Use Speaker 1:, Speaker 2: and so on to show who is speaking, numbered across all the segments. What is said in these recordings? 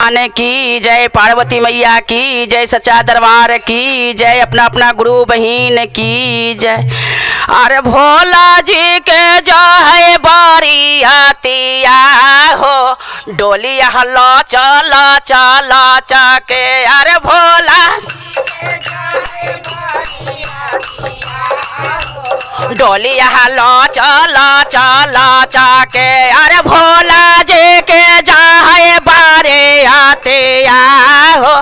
Speaker 1: भगवान की जय, पार्वती मैया की जय, सच्चा दरबार की जय, अपना अपना गुरु बहिन की जय। अरे भोला जी के जो है बारियातिया हो, डोलिया हलो चला चला चके। अरे भोला डोलिया हलो चला चला चके। अरे भोला जी के जाए बारे आते हो,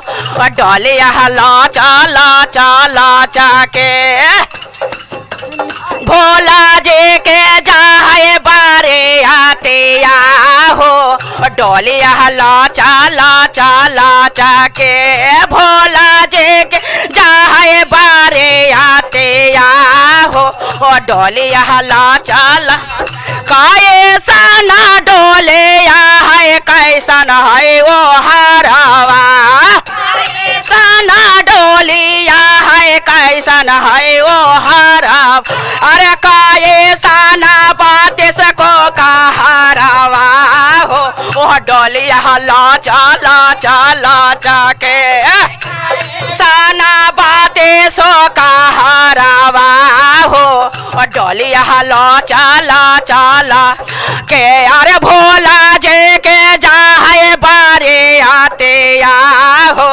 Speaker 1: डोलिया हलो चला चला चके। भोला जी के जाए बारे आते हो, डोलिया हलो चला चला चके। भोला जी के जाए बारे आते हो, डोलिया हलो चला। कैसा ना डोलिया है, कैसा न है वो हरावा, सना डोलिया है, कैसा न है वो हराव। अरे कैसा ना बात सको का हरावा हो, वो डोलिया हलो चला चला चके। सना बाते सो का हरावा हो, डोलिया हलो चला चला के। अरे भोला जी के जाए बारे आते हो,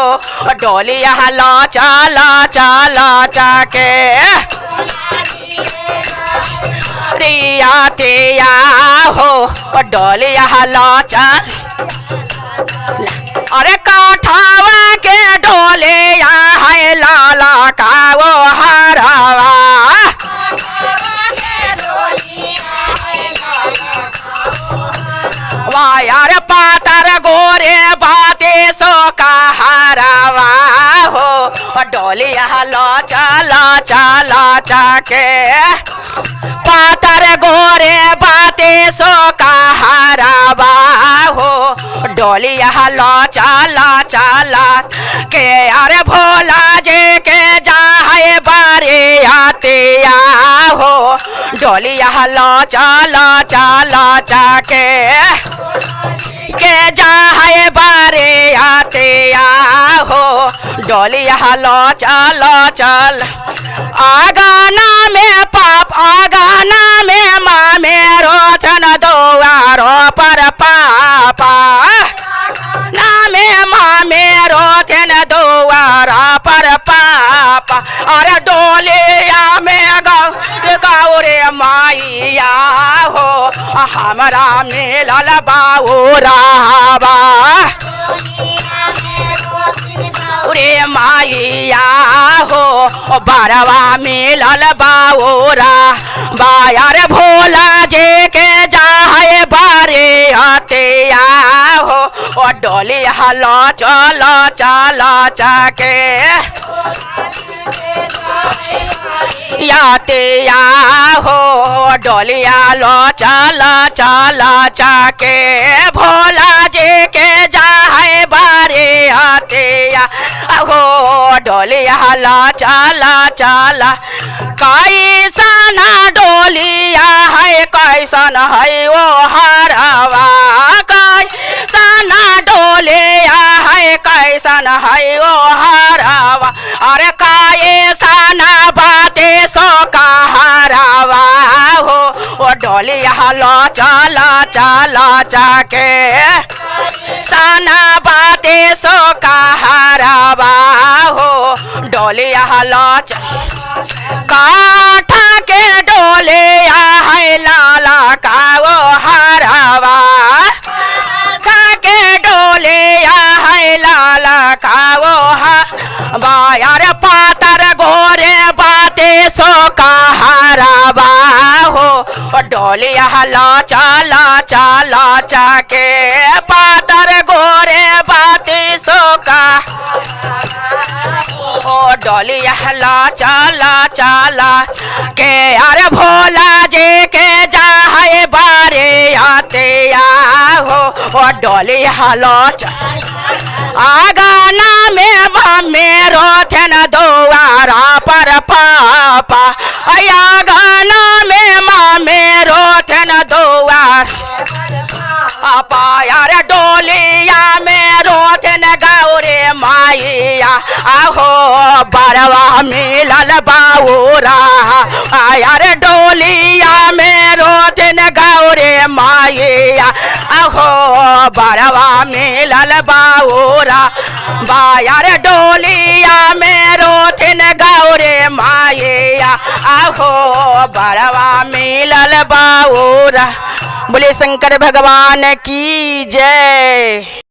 Speaker 1: डोलिया हलो चला चला चके। रियाते हो, डोलिया हलो चल। अरे काठावा के डोलिया है, लाला का वो हरावा। वायर पातर गोरे बाते सो का हरावा हो, डोलिया हलो चला चला चके। पातर गोरे बाते सो का हरावा हो, डोलिया हलो चला चला के। अरे भोला जी के जाए बारे आते हो, डोलिया हलो चला चला चके। के जाए बारे आते हो, डोलिया हलो चलो चल। आगाना में पाप, आगाना में माँ मेरो थन दोवारो पर पापा। नामे माँ मेरो थन दोवारा पर पापा। अरे डोलिया में गौरे माइया हो, हमारा मिलल बाबूरावा। रे माइया हो, बारवा मिलल बाबूरा बायर। भोला जी के जाए बारे आते हो, डोलिया हलो चलो चला चके। याते हो, डोलिया लो चला चला चके। भोला जी के जाए बारे आते हो, डोलिया लो चला चला। कैसा ना डोलिया है, कैसा न है वो हरावा। कैसा ना डोलिया है, कैसा न है वो हरावा। अरे कैसा ना बाते सो का हरावा हो, डोलिया हलो चला चला चके। सना बाते सो का हरावा हो, डोलिया हलो काठा के डोलिया है, लाला का वो हरावा। के डोलिया है, लाला का वो बायर। पातर गोरे बाते सो का हरावा हो, डोलिया हलो चला चला चके। पातर गोरे बाते सो का, डोलिया हलो चला चला के। अरे भोला जी के जाए बारे आते हो, डोलिया हलो आगाना में माँ मेरो थन दोवारा पर पापा। आगाना में माँ मेरो थन दोवार पापा। यार डोलिया में रोते आहो बरवा मिलल बाऊरा यार डोलिया में रोथिन गौरे माइया आहो बरवा मिलल बाऊरा बायार डोलिया में रोथिन गौरे माइया आहो बरवा मिलल बाऊरा। बोले शंकर भगवान की जय।